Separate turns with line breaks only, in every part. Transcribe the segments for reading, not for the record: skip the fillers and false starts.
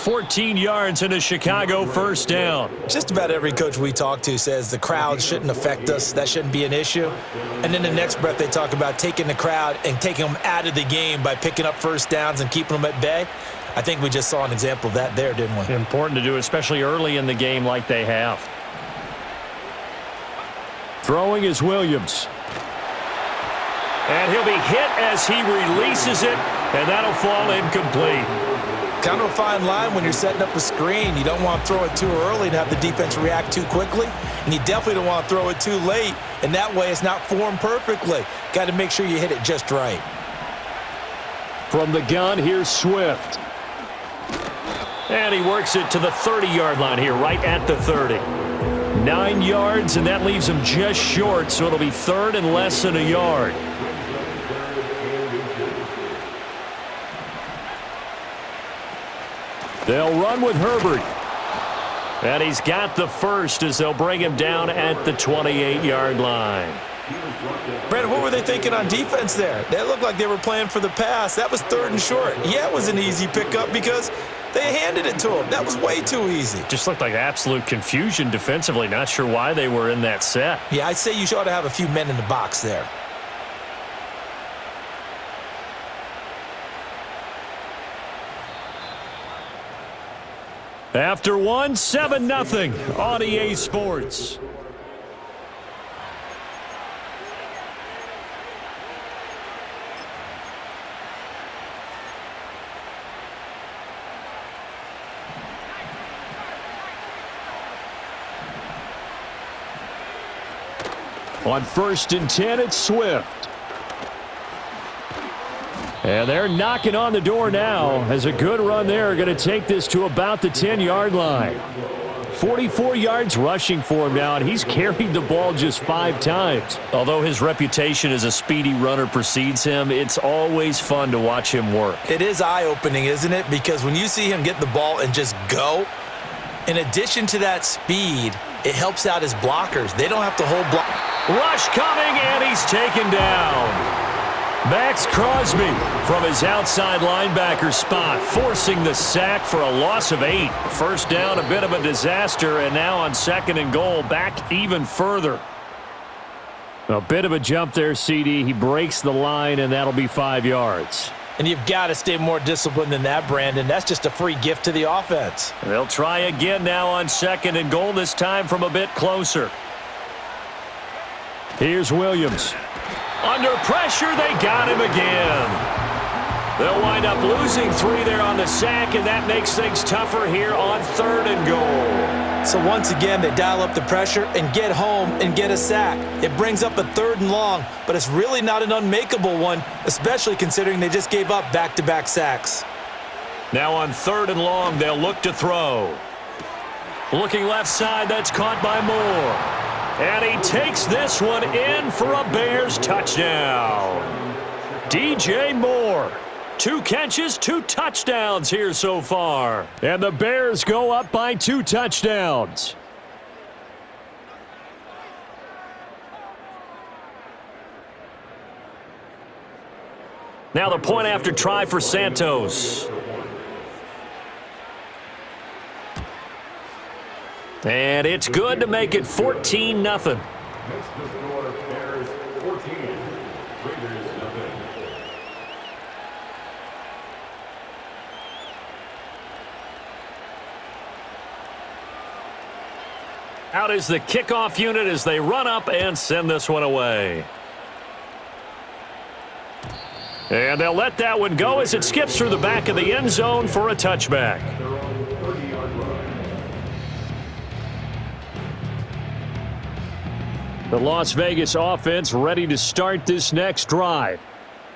14 yards and a Chicago first down.
Just about every coach we talk to says the crowd shouldn't affect us. That shouldn't be an issue. And then the next breath they talk about taking the crowd and taking them out of the game by picking up first downs and keeping them at bay. I think we just saw an example of that there, didn't we?
Important to do, especially early in the game like they have. Throwing is Williams. And he'll be hit as he releases it, and that'll fall incomplete.
Kind of a fine line when you're setting up a screen. You don't want to throw it too early and have the defense react too quickly, and you definitely don't want to throw it too late, and that way it's not formed perfectly. Got to make sure you hit it just right.
From the gun, here's Swift. And he works it to the 30-yard line here, right at the 30. 9 yards, and that leaves him just short, so it'll be third and less than a yard. They'll run with Herbert. And he's got the first as they'll bring him down at the 28-yard line.
Brandon, what were they thinking on defense there? They looked like they were playing for the pass. That was third and short. Yeah, it was an easy pickup because they handed it to him. That was way too easy.
Just looked like absolute confusion defensively. Not sure why they were in that set.
Yeah, I'd say you ought to have a few men in the box there.
After one, 7-0 on EA Sports. On 1st and 10, it's Swift. And they're knocking on the door now as a good run there. Going to take this to about the 10-yard line. 44 yards rushing for him now, and he's carried the ball just 5 times. Although his reputation as a speedy runner precedes him, it's always fun to watch him work.
It is eye-opening, isn't it? Because when you see him get the ball and just go, in addition to that speed, it helps out his blockers. They don't have to hold block.
Rush coming, and he's taken down. Max Crosby from his outside linebacker spot, forcing the sack for a loss of 8. First down, a bit of a disaster, and now on 2nd and goal, back even further. A bit of a jump there, CD. He breaks the line, and that'll be 5 yards.
And you've got to stay more disciplined than that, Brandon. That's just a free gift to the offense.
They'll try again now on 2nd and goal, this time from a bit closer. Here's Williams. Under pressure, they got him again. They'll wind up losing 3 there on the sack, and that makes things tougher here on 3rd and goal.
So once again, they dial up the pressure and get home and get a sack. It brings up a 3rd and long, but it's really not an unmakeable one, especially considering they just gave up back-to-back sacks.
Now on 3rd and long, they'll look to throw. Looking left side, that's caught by Moore. And he takes this one in for a Bears touchdown. DJ Moore. 2 catches, 2 touchdowns here so far. And the Bears go up by 2 touchdowns. Now the point after try for Santos. And it's good to make it 14-0. Out is the kickoff unit as they run up and send this one away. And they'll let that one go as it skips through the back of the end zone for a touchback. The Las Vegas offense ready to start this next drive.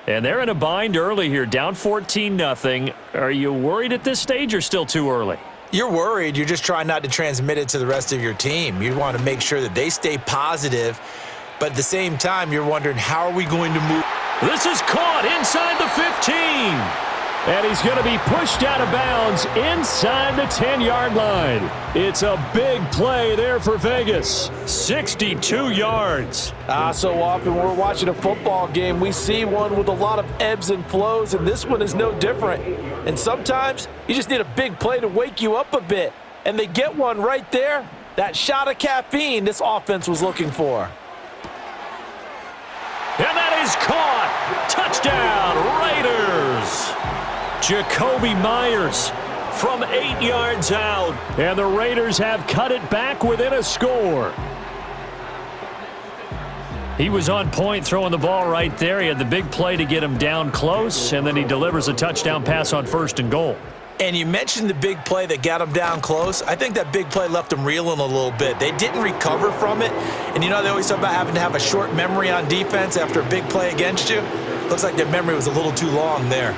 And they're in a bind early here, down 14-0. Are you worried at this stage or still too early?
You're worried. You're just trying not to transmit it to the rest of your team. You want to make sure that they stay positive, but at the same time, you're wondering, how are we going to move?
This is caught inside the 15. And he's going to be pushed out of bounds inside the 10-yard line. It's a big play there for Vegas. 62 yards.
So often we're watching a football game, we see one with a lot of ebbs and flows, and this one is no different. And sometimes you just need a big play to wake you up a bit. And they get one right there. That shot of caffeine this offense was looking for.
And that is caught. Touchdown, Raiders. Jacoby Myers from 8 yards out. And the Raiders have cut it back within a score. He was on point throwing the ball right there. He had the big play to get him down close, and then he delivers a touchdown pass on 1st and goal.
And you mentioned the big play that got him down close. I think that big play left him reeling a little bit. They didn't recover from it. And you know, they always talk about having to have a short memory on defense after a big play against you. Looks like their memory was a little too long there.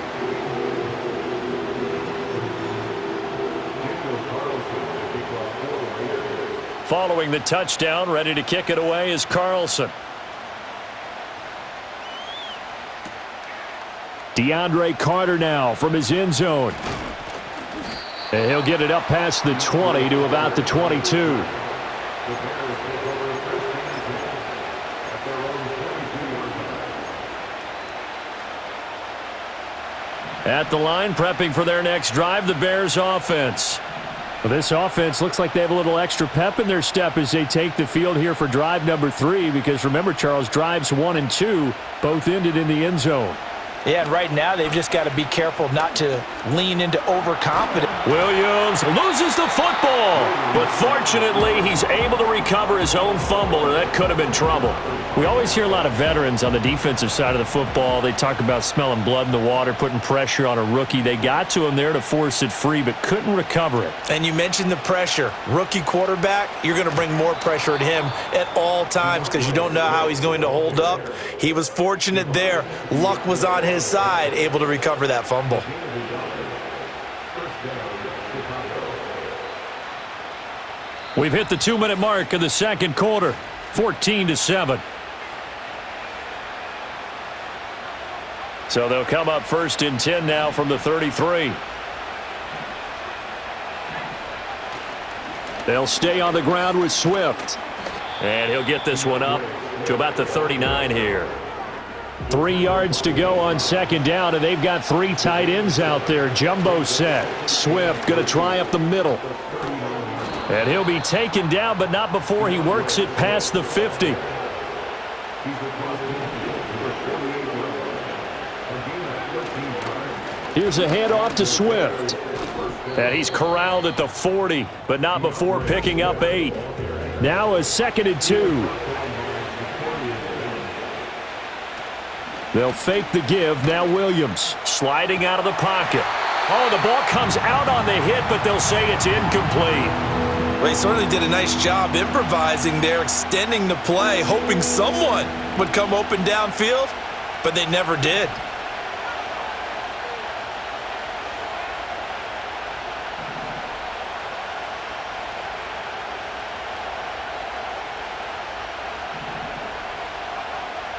Following the touchdown, ready to kick it away is Carlson. DeAndre Carter now from his end zone. And he'll get it up past the 20 to about the 22. At the line, prepping for their next drive, the Bears offense. Well, this offense looks like they have a little extra pep in their step as they take the field here for drive number 3, because remember, Charles, drives 1 and 2 both ended in the end zone.
Yeah, and right now they've just got to be careful not to lean into overconfidence.
Williams loses the football, but fortunately he's able to recover his own fumble, or that could have been trouble. We always hear a lot of veterans on the defensive side of the football. They talk about smelling blood in the water, putting pressure on a rookie. They got to him there to force it free, but couldn't recover it.
And you mentioned the pressure. Rookie quarterback, you're going to bring more pressure at him at all times because you don't know how he's going to hold up. He was fortunate there. Luck was on his side, able to recover that fumble.
We've hit the 2-minute mark of the second quarter, 14-7. So they'll come up 1st and 10 now from the 33. They'll stay on the ground with Swift. And he'll get this one up to about the 39 here. 3 yards to go on 2nd down, and they've got 3 tight ends out there. Jumbo set. Swift going to try up the middle. And he'll be taken down, but not before he works it past the 50. Here's a handoff to Swift. And he's corralled at the 40, but not before picking up 8. Now a 2nd and 2. They'll fake the give. Now Williams sliding out of the pocket. Oh, the ball comes out on the hit, but they'll say it's incomplete.
Well, he certainly did a nice job improvising there, extending the play, hoping someone would come open downfield, but they never did.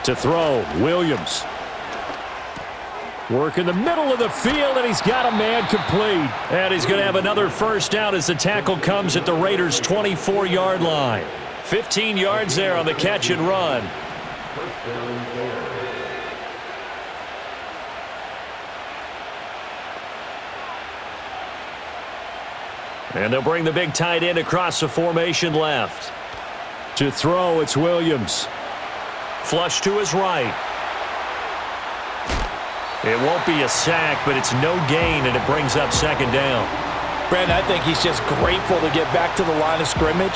To throw, Williams. Work in the middle of the field, and he's got a man complete. And he's going to have another first down as the tackle comes at the Raiders' 24-yard line. 15 yards there on the catch and run. And they'll bring the big tight end across the formation left. To throw, it's Williams. Flush to his right. It won't be a sack, but it's no gain, and it brings up 2nd down.
Brandon, I think he's just grateful to get back to the line of scrimmage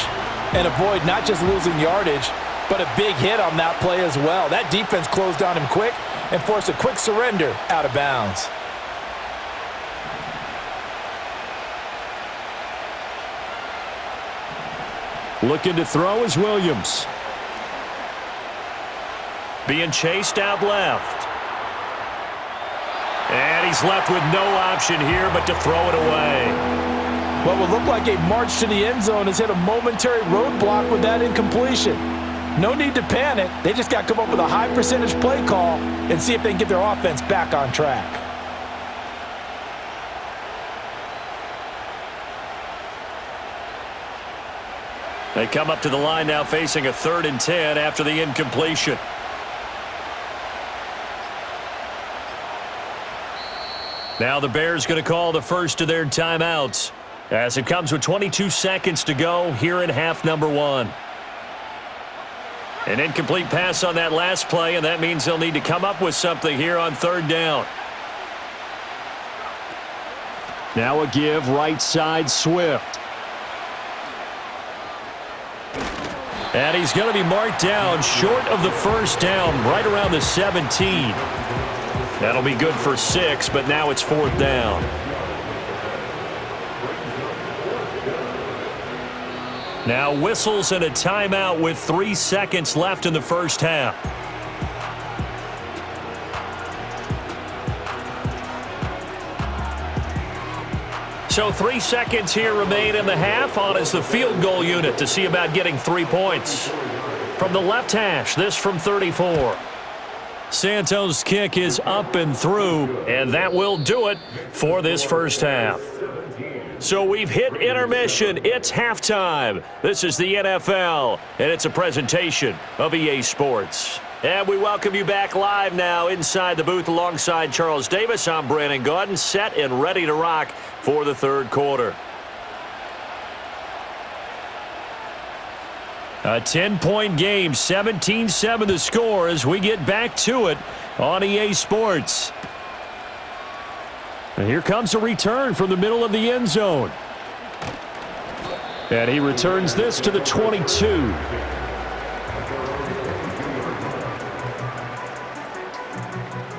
and avoid not just losing yardage, but a big hit on that play as well. That defense closed on him quick and forced a quick surrender out of bounds.
Looking to throw is Williams. Being chased out left. And he's left with no option here but to throw it away.
What would look like a march to the end zone has hit a momentary roadblock with that incompletion. No need to panic. They just got to come up with a high percentage play call and see if they can get their offense back on track.
They come up to the line now facing a 3rd and 10 after the incompletion. Now the Bears going to call the first of their timeouts as it comes with 22 seconds to go here in half number 1. An incomplete pass on that last play, and that means they'll need to come up with something here on 3rd down. Now a give right side Swift. And he's going to be marked down short of the first down, right around the 17. That'll be good for 6, but now it's 4th down. Now whistles and a timeout with 3 seconds left in the first half. So 3 seconds here remain in the half. On is the field goal unit to see about getting 3 points. From the left hash, this from 34. Santos' kick is up and through, and that will do it for this first half. So we've hit intermission. It's halftime. This is the NFL, and it's a presentation of EA Sports. And we welcome you back live now inside the booth alongside Charles Davis. I'm Brandon Gaudin, set and ready to rock for the 3rd quarter. A 10-point game, 17-7 the score as we get back to it on EA Sports. And here comes a return from the middle of the end zone. And he returns this to the 22.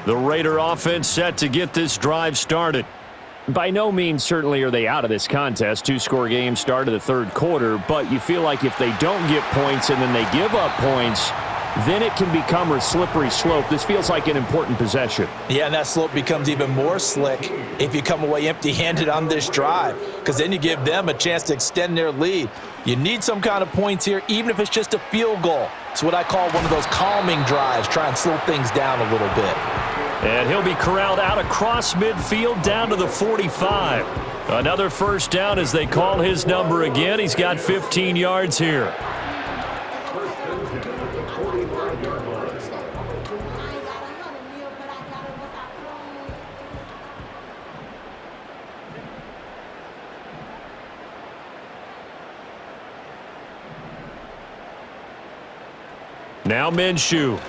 The Raider offense set to get this drive started. By no means certainly are they out of this contest. 2-score game start of the 3rd quarter, but you feel like if they don't get points and then they give up points, then it can become a slippery slope. This feels like an important possession. Yeah, and that slope becomes even more slick if you come away empty-handed on this drive, because then you give them a chance to extend their lead. You need some kind of points here, even if it's just a field goal. It's what I call one of those calming drives, try and slow things down a little bit. And he'll be corralled out across midfield down to the 45. Another first down as they call his number again. He's got 15 yards here. Now Minshew.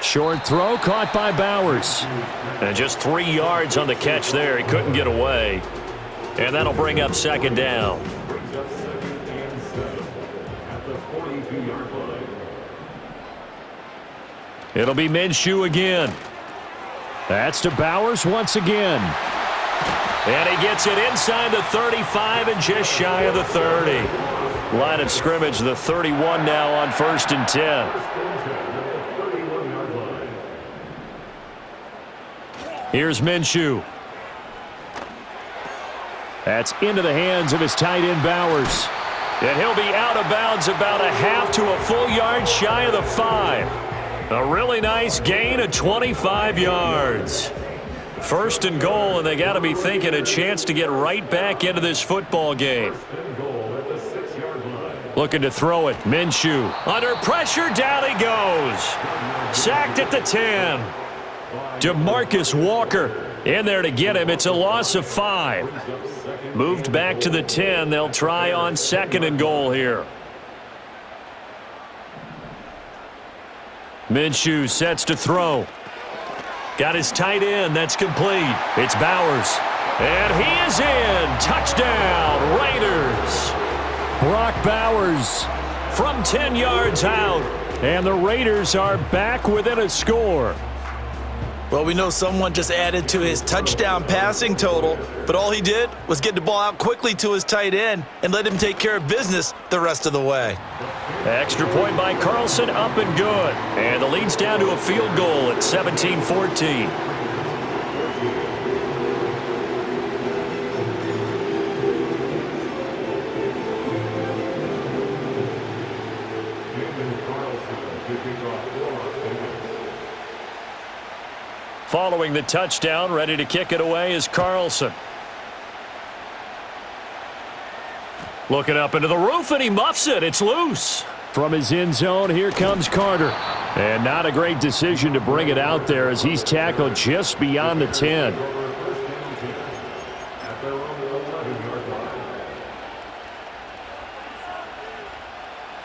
Short throw caught by Bowers. And just 3 yards on the catch there. He couldn't get away. And that'll bring up 2nd down. It'll be Minshew again. That's to Bowers once again. And he gets it inside the 35 and just shy of the 30. Line of scrimmage, the 31 now on 1st and 10. Here's Minshew. That's into the hands of his tight end Bowers. And he'll be out of bounds about a half to a full yard shy of the 5. A really nice gain of 25 yards. 1st and goal, and they got to be thinking a chance to get right back into this football game. Looking to throw it. Minshew. Under pressure, down he goes. Sacked at the 10. DeMarcus Walker in there to get him. It's a loss of 5. Moved back to the 10. They'll try on 2nd and goal here. Minshew sets to throw. Got his tight end. That's complete. It's Bowers. And he is in. Touchdown, Raiders. Brock Bowers from 10 yards out. And the Raiders are back within a score.
Well, we know someone just added to his touchdown passing total, but all he did was get the ball out quickly to his tight end and let him take care of business the rest of the way.
Extra point by Carlson, up and good. And the lead's down to a field goal at 17-14. Following the touchdown, ready to kick it away is Carlson. Looking up into the roof, and he muffs it. It's loose. From his end zone, here comes Carter. And not a great decision to bring it out there as he's tackled just beyond the 10.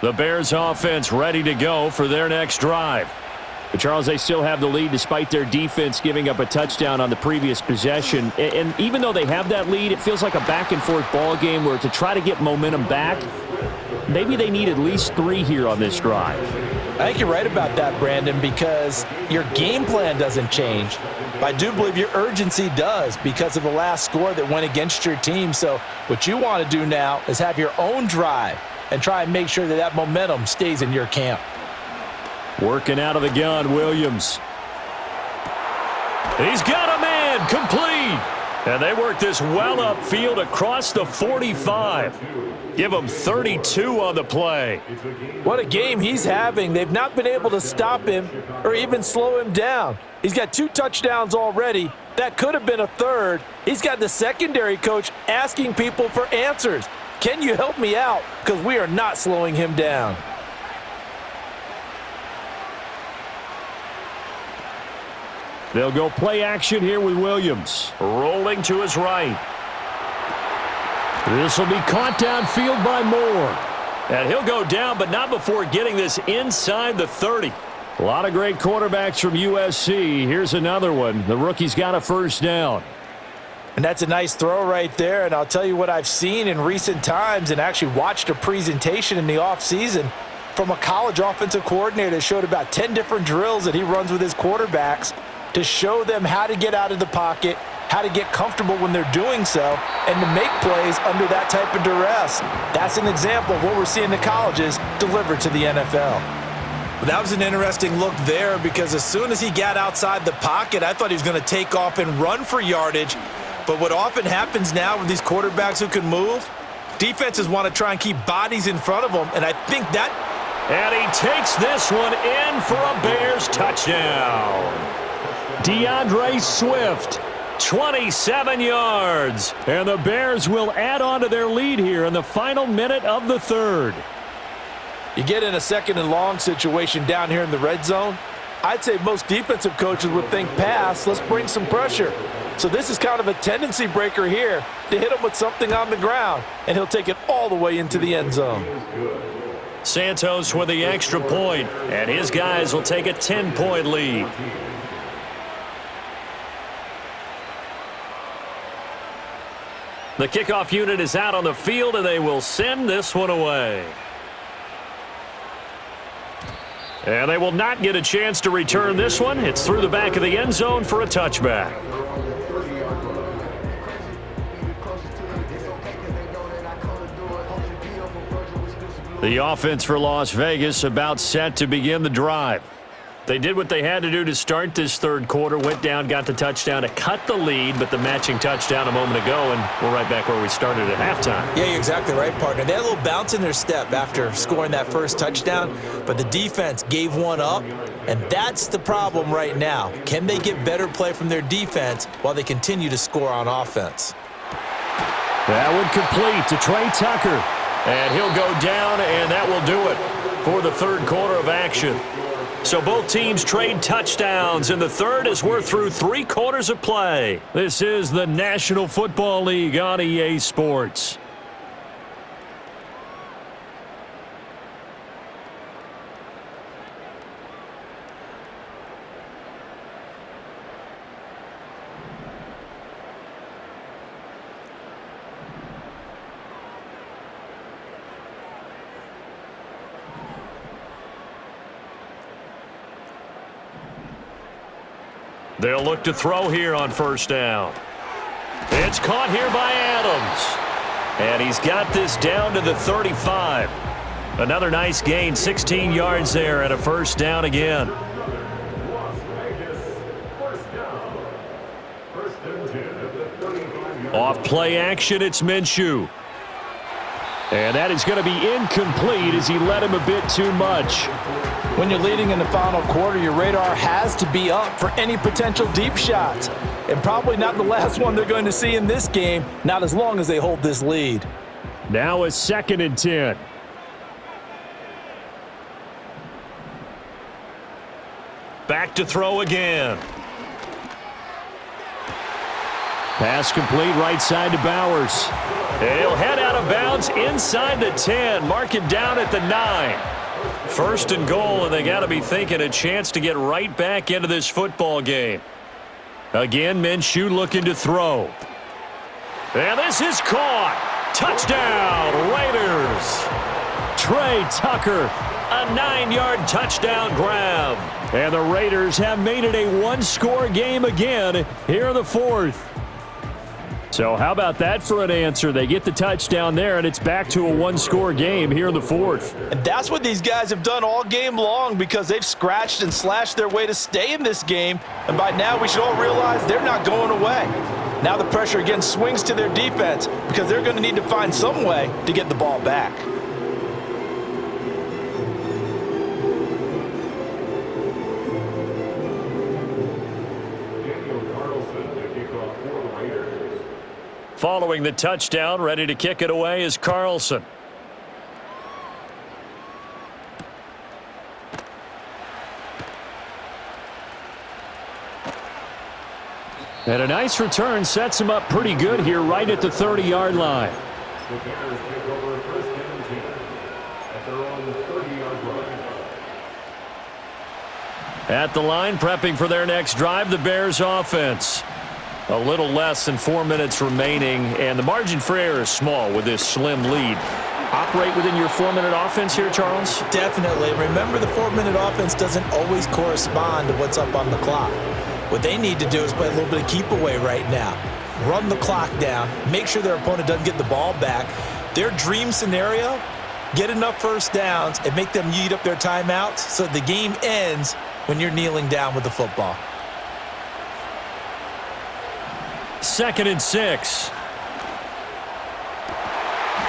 The Bears offense ready to go for their next drive. But Charles, they still have the lead despite their defense giving up a touchdown on the previous possession. And even though they have that lead, it feels like a back-and-forth ball game where to try to get momentum back, maybe they need at least 3 here on this drive.
I think you're right about that, Brandon, because your game plan doesn't change. But I do believe your urgency does because of the last score that went against your team. So what you want to do now is have your own drive and try and make sure that that momentum stays in your camp.
Working out of the gun, Williams. He's got a man, complete. And they work this well upfield across the 45. Give him 32 on the play.
What a game he's having. They've not been able to stop him or even slow him down. He's got 2 touchdowns already. That could have been a third. He's got the secondary coach asking people for answers. Can you help me out? Because we are not slowing him down.
They'll go play action here with Williams. Rolling to his right. This will be caught downfield by Moore. And he'll go down, but not before getting this inside the 30. A lot of great quarterbacks from USC. Here's another one. The rookie's got a first down.
And that's a nice throw right there. And I'll tell you what I've seen in recent times and actually watched a presentation in the offseason from a college offensive coordinator that showed about 10 different drills that he runs with his quarterbacks to show them how to get out of the pocket, how to get comfortable when they're doing so, and to make plays under that type of duress. That's an example of what we're seeing the colleges deliver to the NFL.
That was an interesting look there because as soon as he got outside the pocket, I thought he was going to take off and run for yardage. But what often happens now with these quarterbacks who can move, defenses want to try and keep bodies in front of them, and I think that...
And he takes this one in for a Bears touchdown. DeAndre Swift, 27 yards. And the Bears will add on to their lead here in the final minute of the third.
You get in a 2nd and long situation down here in the red zone, I'd say most defensive coaches would think pass, let's bring some pressure. So this is kind of a tendency breaker here to hit him with something on the ground, and he'll take it all the way into the end zone.
Santos with the extra point, and his guys will take a 10-point lead. The kickoff unit is out on the field, and they will send this one away. And they will not get a chance to return this one. It's through the back of the end zone for a touchback. The offense for Las Vegas about set to begin the drive. They did what they had to do to start this third quarter, went down, got the touchdown to cut the lead, but the matching touchdown a moment ago, and we're right back where we started at halftime.
Yeah, you're exactly right, partner. They had a little bounce in their step after scoring that first touchdown, but the defense gave one up, and that's the problem right now. Can they get better play from their defense while they continue to score on offense?
That would complete to Trey Tucker, and he'll go down, and that will do it for the third quarter of action. So both teams trade touchdowns in the third as we're through 3 quarters of play. This is the National Football League on EA Sports. They'll look to throw here on first down. It's caught here by Adams. And he's got this down to the 35. Another nice gain, 16 yards there and a first down again. Off play action, it's Minshew. And that is going to be incomplete as he led him a bit too much.
When you're leading in the final quarter, your radar has to be up for any potential deep shots. And probably not the last one they're going to see in this game, not as long as they hold this lead.
Now a 2nd and 10. Back to throw again. Pass complete right side to Bowers. He'll head out of bounds inside the 10. Mark it down at the 9. 1st and goal, and they got to be thinking a chance to get right back into this football game. Again, Minshew looking to throw. And this is caught. Touchdown, Raiders. Trey Tucker, a 9-yard touchdown grab. And the Raiders have made it a one-score game again here in the 4th. So how about that for an answer? They get the touchdown there, and it's back to a one-score game here in the 4th.
And that's what these guys have done all game long because they've scratched and slashed their way to stay in this game. And by now, we should all realize they're not going away. Now the pressure again swings to their defense because they're going to need to find some way to get the ball back.
Following the touchdown, ready to kick it away is Carlson. And a nice return sets him up pretty good here right at the 30-yard line. At the line, prepping for their next drive, the Bears offense. A little less than 4 minutes remaining, and the margin for error is small with this slim lead. Operate within your 4-minute offense here, Charles?
Definitely. Remember, the 4-minute offense doesn't always correspond to what's up on the clock. What they need to do is play a little bit of keep away right now. Run the clock down. Make sure their opponent doesn't get the ball back. Their dream scenario, get enough first downs and make them eat up their timeouts so the game ends when you're kneeling down with the football.
2nd and 6.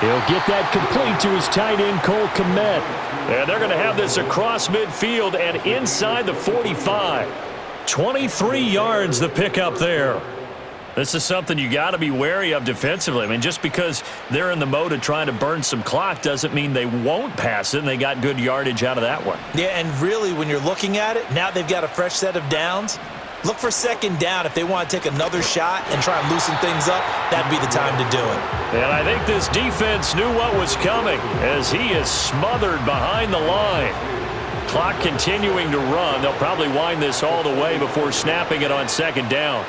He'll get that complete to his tight end, Cole Kmet. And they're going to have this across midfield and inside the 45. 23 yards the pickup there. This is something you got to be wary of defensively. I mean, just because they're in the mode of trying to burn some clock doesn't mean they won't pass it, and they got good yardage out of that one.
Yeah, and really, when you're looking at it, now they've got a fresh set of downs. Look for 2nd down if they want to take another shot and try and loosen things up. That'd be the time to do it.
And I think this defense knew what was coming as he is smothered behind the line. Clock continuing to run. They'll probably wind this all the way before snapping it on 2nd down.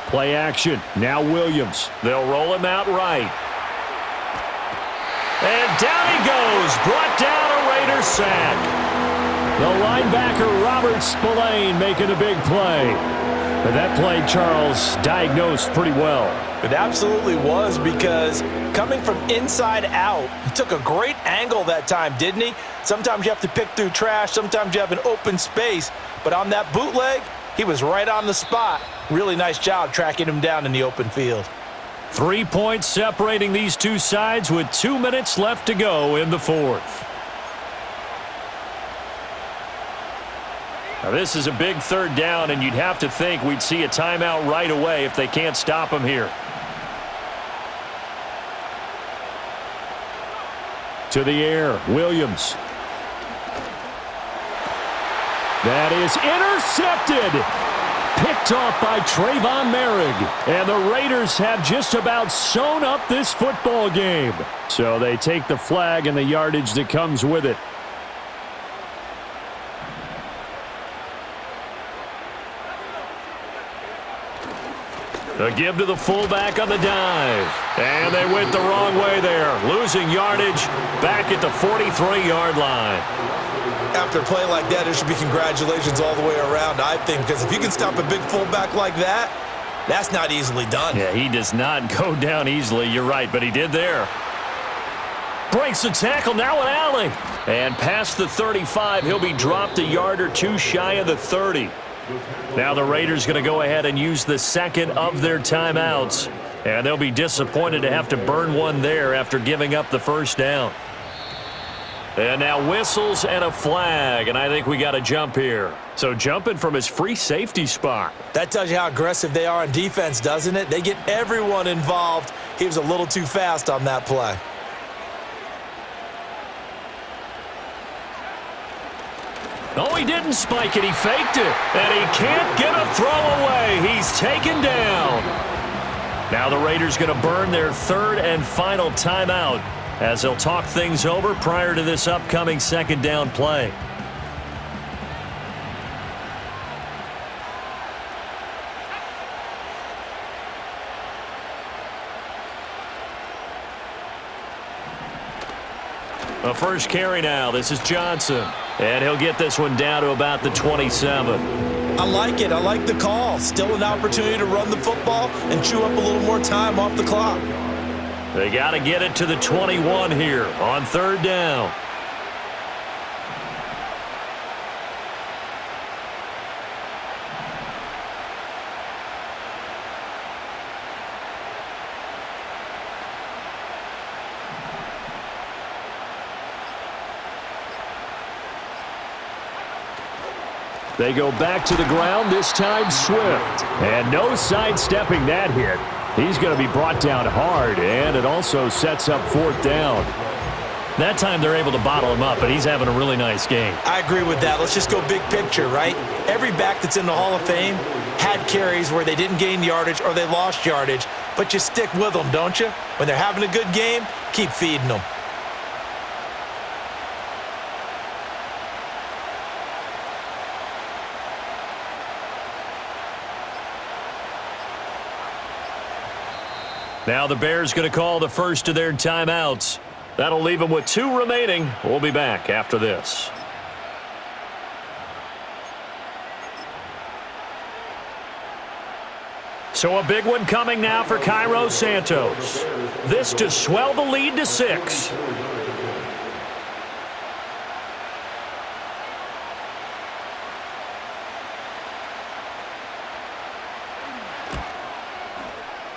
Play action. Now Williams. They'll roll him out right. And down he goes. Brought down a Raider sack. The linebacker, Robert Spillane, making a big play. But that play, Charles, diagnosed pretty well.
It absolutely was because coming from inside out, he took a great angle that time, didn't he? Sometimes you have to pick through trash. Sometimes you have an open space. But on that bootleg, he was right on the spot. Really nice job tracking him down in the open field.
3 points separating these two sides with 2 minutes left to go in the 4th. Now this is a big 3rd down, and you'd have to think we'd see a timeout right away if they can't stop him here. To the air, Williams. That is intercepted. Picked off by Trayvon Merrick. And the Raiders have just about sewn up this football game. So they take the flag and the yardage that comes with it. A give to the fullback on the dive. And they went the wrong way there. Losing yardage back at the 43-yard line.
After a play like that, there should be congratulations all the way around, I think, because if you can stop a big fullback like that, that's not easily done.
Yeah, he does not go down easily. You're right, but he did there. Breaks the tackle, now an alley. And past the 35, he'll be dropped a yard or two shy of the 30. Now the Raiders going to go ahead and use the 2nd of their timeouts. And they'll be disappointed to have to burn one there after giving up the 1st down. And now whistles and a flag, and I think we got to jump here. So jumping from his free safety spot.
That tells you how aggressive they are on defense, doesn't it? They get everyone involved. He was a little too fast on that play.
Oh, he didn't spike it. He faked it. And he can't get a throw away. He's taken down. Now the Raiders going to burn their third and final timeout as they'll talk things over prior to this upcoming second down play. The first carry now. This is Johnson. And he'll get this one down to about the 27.
I like it. I like the call. Still an opportunity to run the football and chew up a little more time off the clock.
They got to get it to the 21 here on third down. They go back to the ground, this time Swift. And no sidestepping that hit. He's going to be brought down hard, and it also sets up fourth down. That time they're able to bottle him up, but he's having a really nice game.
I agree with that. Let's just go big picture, right? Every back that's in the Hall of Fame had carries where they didn't gain yardage or they lost yardage, but you stick with them, don't you? When they're having a good game, keep feeding them.
Now the Bears going to call the first of their timeouts. That'll leave them with 2 remaining. We'll be back after this. So a big one coming now for Cairo Santos. This to swell the lead to 6.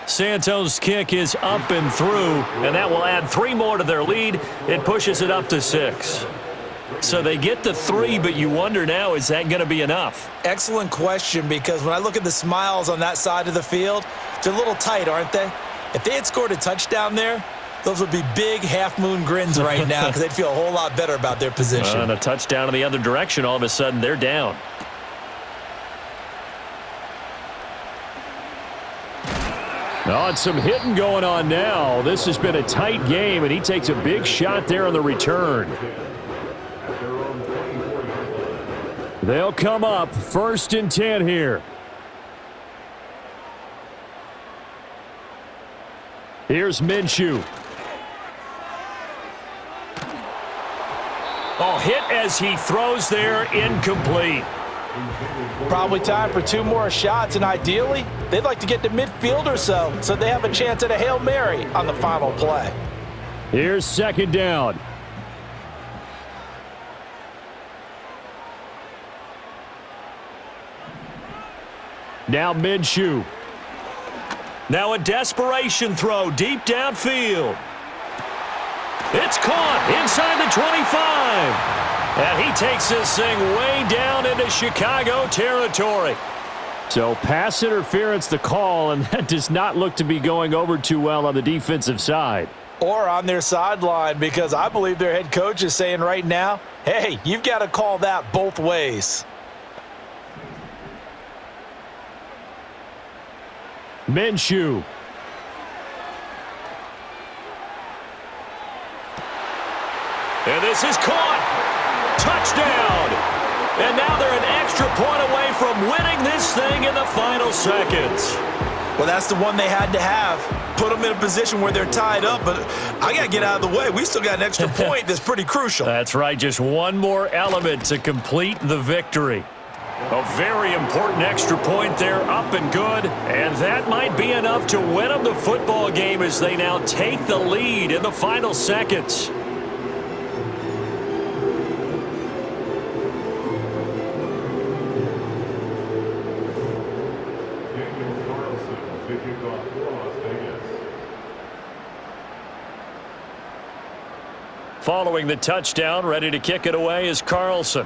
Santos' kick is up and through, and that will add 3 more to their lead. It pushes it up to 6. So they get the 3, but you wonder now, is that going to be enough?
Excellent question, because when I look at the smiles on that side of the field, they're a little tight, aren't they? If they had scored a touchdown there, those would be big half-moon grins right now because they'd feel a whole lot better about their position.
And a touchdown in the other direction, all of a sudden they're down. Oh, and some hitting going on now. This has been a tight game, and he takes a big shot there on the return. They'll come up 1st and 10 here. Here's Minshew. Oh, hit as he throws there, incomplete.
Probably time for 2 more shots, and ideally, they'd like to get to midfield or so they have a chance at a Hail Mary on the final play.
Here's 2nd down. Now Minshew. Now a desperation throw deep downfield. It's caught inside the 25. And he takes this thing way down into Chicago territory. So pass interference the call, and that does not look to be going over too well on the defensive side.
Or on their sideline, because I believe their head coach is saying right now, hey, you've got to call that both ways.
Minshew. And this is caught. Touchdown. And now they're an extra point away from winning this thing in the final seconds.
Well, that's the one they had to have. Put them in a position where they're tied up, but I got to get out of the way. We still got an extra point that's pretty crucial.
That's right. Just one more element to complete the victory. A very important extra point there, up and good. And that might be enough to win them the football game as they now take the lead in the final seconds. Following the touchdown, ready to kick it away is Carlson.